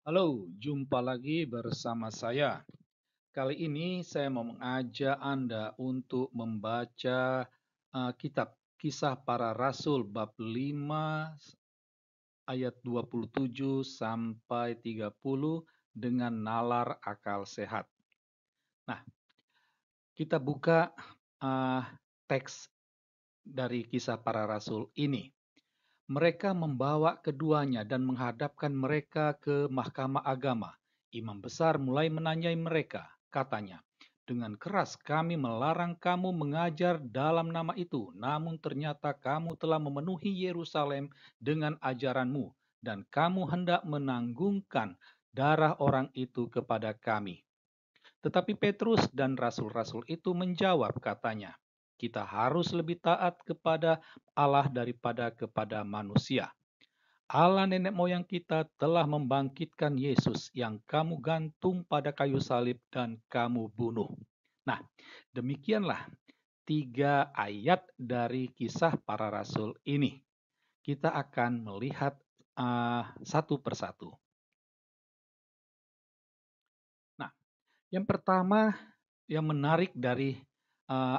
Halo, jumpa lagi bersama saya. Kali ini saya mau mengajak Anda untuk membaca kitab Kisah Para Rasul bab 5 ayat 27 sampai 30 dengan nalar akal sehat. Nah, kita buka uh, teks dari Kisah Para Rasul ini. Mereka membawa keduanya dan menghadapkan mereka ke mahkamah agama. Imam besar mulai menanyai mereka. Katanya, dengan keras kami melarang kamu mengajar dalam nama itu, namun ternyata kamu telah memenuhi Yerusalem dengan ajaranmu, dan kamu hendak menanggungkan darah orang itu kepada kami. Tetapi Petrus dan rasul-rasul itu menjawab katanya, kita harus lebih taat kepada Allah daripada kepada manusia. Allah nenek moyang kita telah membangkitkan Yesus yang kamu gantung pada kayu salib dan kamu bunuh. Nah, demikianlah 3 ayat dari kisah para rasul ini. Kita akan melihat satu persatu. Nah, yang pertama yang menarik dari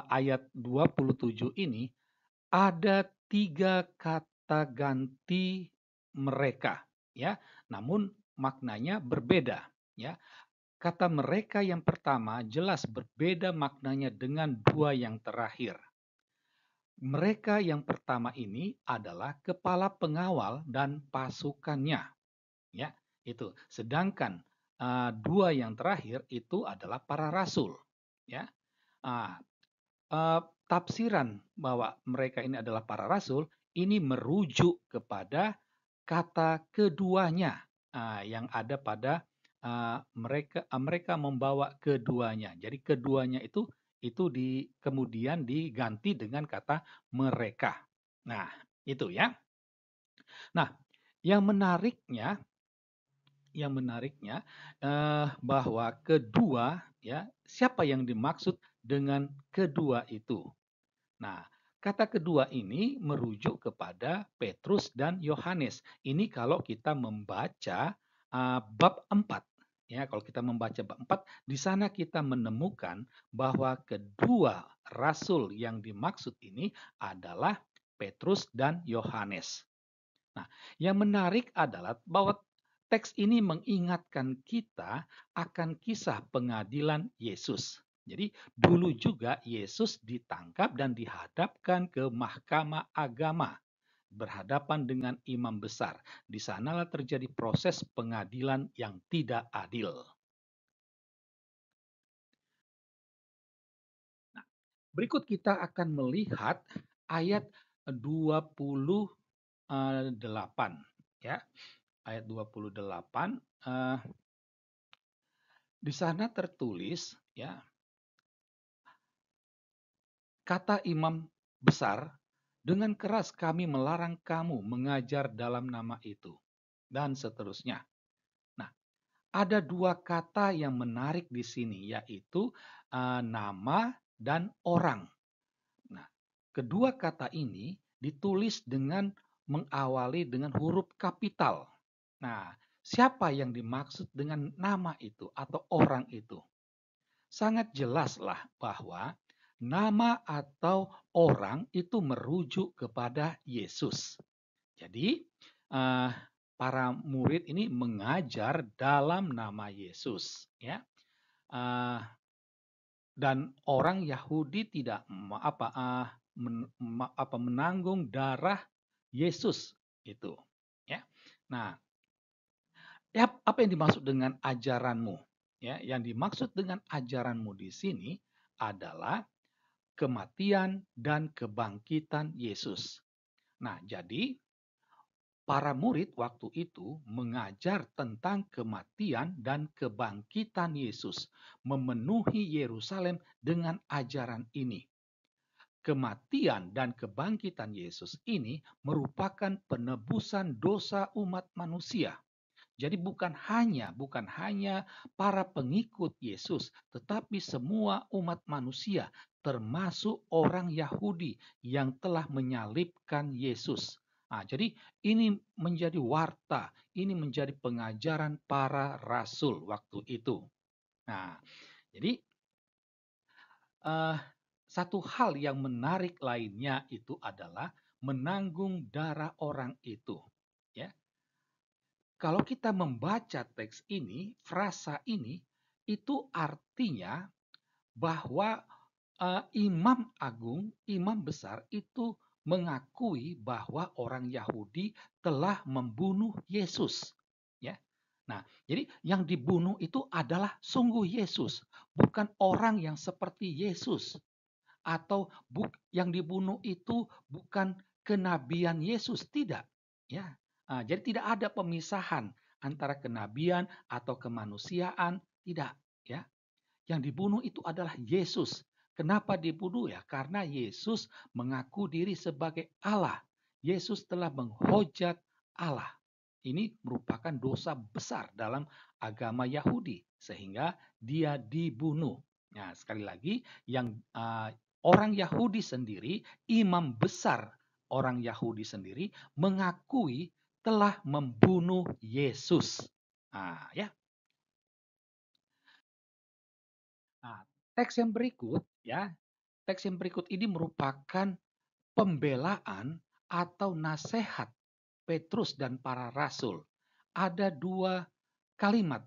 ayat 27 ini, ada 3 kata ganti mereka, ya. Namun maknanya berbeda, ya. Kata mereka yang pertama jelas berbeda maknanya dengan 2 yang terakhir. Mereka yang pertama ini adalah kepala pengawal dan pasukannya, ya. Itu. Sedangkan 2 yang terakhir itu adalah para rasul, ya. Ah, Tafsiran bahwa mereka ini adalah para rasul, ini merujuk kepada kata keduanya yang ada pada mereka membawa keduanya. Jadi keduanya itu kemudian diganti dengan kata mereka. Nah, itu ya. Nah, yang menariknya bahwa kedua, ya, siapa yang dimaksud dengan kedua itu? Nah, kata kedua ini merujuk kepada Petrus dan Yohanes. Ini kalau kita membaca bab 4. Ya, kalau kita membaca bab 4, di sana kita menemukan bahwa kedua rasul yang dimaksud ini adalah Petrus dan Yohanes. Nah, yang menarik adalah bahwa teks ini mengingatkan kita akan kisah pengadilan Yesus. Jadi dulu juga Yesus ditangkap dan dihadapkan ke mahkamah agama berhadapan dengan imam besar. Di sanalah terjadi proses pengadilan yang tidak adil. Nah, berikut kita akan melihat ayat 28, ya. Ayat 28, di sana tertulis, ya, kata imam besar, dengan keras kami melarang kamu mengajar dalam nama itu, dan seterusnya. Nah, ada 2 kata yang menarik di sini, yaitu nama dan orang. Nah, kedua kata ini ditulis dengan mengawali dengan huruf kapital. Nah, siapa yang dimaksud dengan nama itu atau orang itu? Sangat jelaslah bahwa nama atau orang itu merujuk kepada Yesus. Jadi, para murid ini mengajar dalam nama Yesus, ya. Eh, dan orang Yahudi tidak menanggung darah Yesus itu, ya. Nah, ya, apa yang dimaksud dengan ajaranmu? Ya, yang dimaksud dengan ajaranmu di sini adalah kematian dan kebangkitan Yesus. Nah, jadi para murid waktu itu mengajar tentang kematian dan kebangkitan Yesus, memenuhi Yerusalem dengan ajaran ini. Kematian dan kebangkitan Yesus ini merupakan penebusan dosa umat manusia. Jadi bukan hanya para pengikut Yesus, tetapi semua umat manusia, termasuk orang Yahudi yang telah menyalibkan Yesus. Jadi ini menjadi warta, ini menjadi pengajaran para rasul waktu itu. Nah, jadi eh, satu hal yang menarik lainnya itu adalah menanggung darah orang itu. Ya, kalau kita membaca teks ini, frasa ini, itu artinya bahwa imam agung, imam besar itu mengakui bahwa orang Yahudi telah membunuh Yesus. Ya. Nah, jadi yang dibunuh itu adalah sungguh Yesus, bukan orang yang seperti Yesus, atau yang dibunuh itu bukan kenabian Yesus, tidak. Ya. Jadi tidak ada pemisahan antara kenabian atau kemanusiaan, tidak. Ya. Yang dibunuh itu adalah Yesus. Kenapa dibunuh ya? Karena Yesus mengaku diri sebagai Allah. Yesus telah menghujat Allah. Ini merupakan dosa besar dalam agama Yahudi sehingga dia dibunuh. Nah, sekali lagi yang orang Yahudi sendiri, imam besar orang Yahudi sendiri mengakui telah membunuh Yesus. Ya. Nah, teks yang berikut ya, teks yang berikut ini merupakan pembelaan atau nasihat Petrus dan para rasul. Ada dua kalimat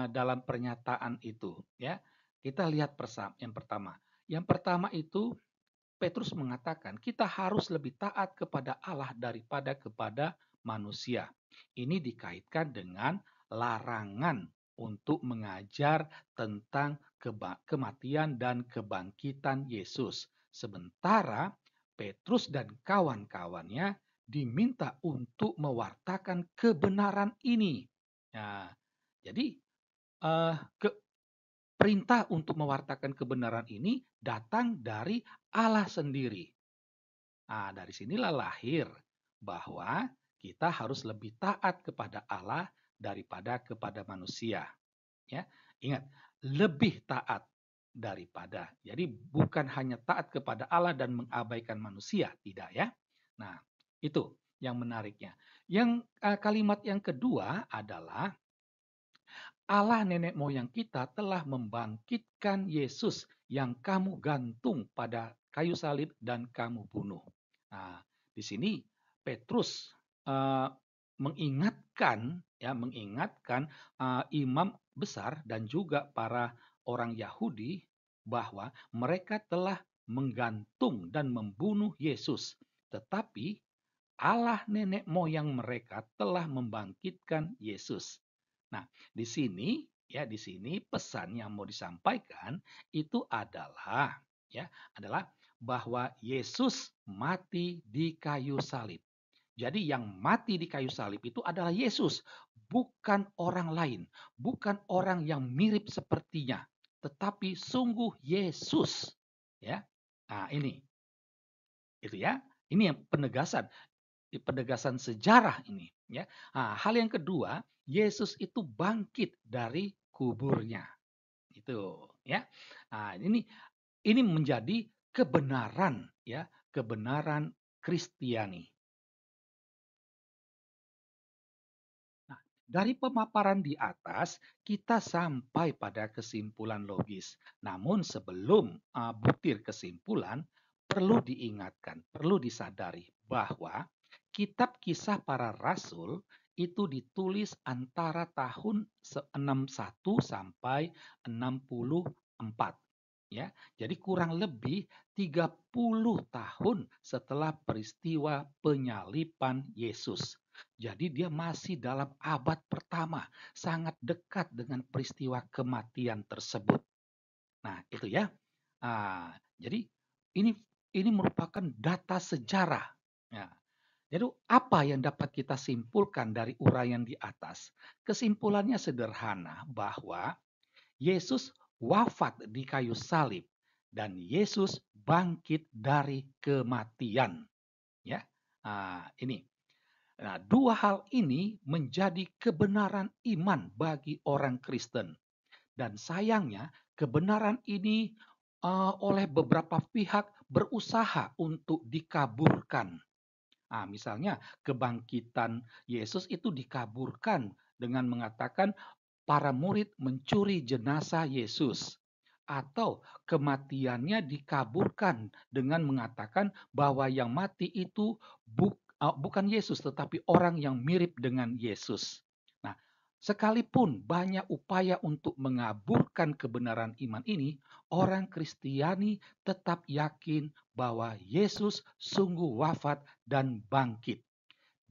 dalam pernyataan itu ya. Kita lihat yang pertama. Yang pertama itu Petrus mengatakan kita harus lebih taat kepada Allah daripada kepada manusia. Ini dikaitkan dengan larangan untuk mengajar tentang kematian dan kebangkitan Yesus. Sementara Petrus dan kawan-kawannya diminta untuk mewartakan kebenaran ini. Nah, jadi eh, ke, perintah untuk mewartakan kebenaran ini datang dari Allah sendiri. Dari sinilah lahir bahwa kita harus lebih taat kepada Allah daripada kepada manusia. Ya, ingat, lebih taat daripada. Jadi bukan hanya taat kepada Allah dan mengabaikan manusia, tidak ya. Nah, itu yang menariknya. Yang kalimat yang kedua adalah Allah nenek moyang kita telah membangkitkan Yesus yang kamu gantung pada kayu salib dan kamu bunuh. Nah, di sini Petrus uh, mengingatkan imam besar dan juga para orang Yahudi bahwa mereka telah menggantung dan membunuh Yesus, tetapi Allah nenek moyang mereka telah membangkitkan Yesus. Nah, di sini pesan yang mau disampaikan itu adalah bahwa Yesus mati di kayu salib. Jadi yang mati di kayu salib itu adalah Yesus, bukan orang lain, bukan orang yang mirip sepertinya, tetapi sungguh Yesus. Ya. Nah, ini itu ya. Ini yang penegasan sejarah ini ya. Hal yang kedua, Yesus itu bangkit dari kuburnya. Itu ya. Ini menjadi kebenaran ya, kebenaran Kristiani. Nah, dari pemaparan di atas kita sampai pada kesimpulan logis. Namun sebelum butir kesimpulan perlu diingatkan, perlu disadari bahwa kitab Kisah Para Rasul itu ditulis antara tahun 61 sampai 64 ya. Jadi kurang lebih 30 tahun setelah peristiwa penyaliban Yesus. Jadi dia masih dalam abad pertama, sangat dekat dengan peristiwa kematian tersebut. Nah, itu ya. Jadi ini merupakan data sejarah. Ya. Jadi apa yang dapat kita simpulkan dari uraian di atas? Kesimpulannya sederhana bahwa Yesus wafat di kayu salib dan Yesus bangkit dari kematian. Ya, ini. Nah, dua hal ini menjadi kebenaran iman bagi orang Kristen. Dan sayangnya kebenaran ini oleh beberapa pihak berusaha untuk dikaburkan. Misalnya kebangkitan Yesus itu dikaburkan dengan mengatakan para murid mencuri jenazah Yesus. Atau kematiannya dikaburkan dengan mengatakan bahwa yang mati itu bukan Yesus, tetapi orang yang mirip dengan Yesus. Nah, sekalipun banyak upaya untuk mengaburkan kebenaran iman ini, orang Kristiani tetap yakin bahwa Yesus sungguh wafat dan bangkit.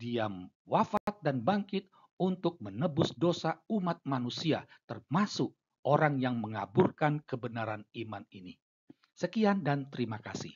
Dia wafat dan bangkit untuk menebus dosa umat manusia, termasuk orang yang mengaburkan kebenaran iman ini. Sekian dan terima kasih.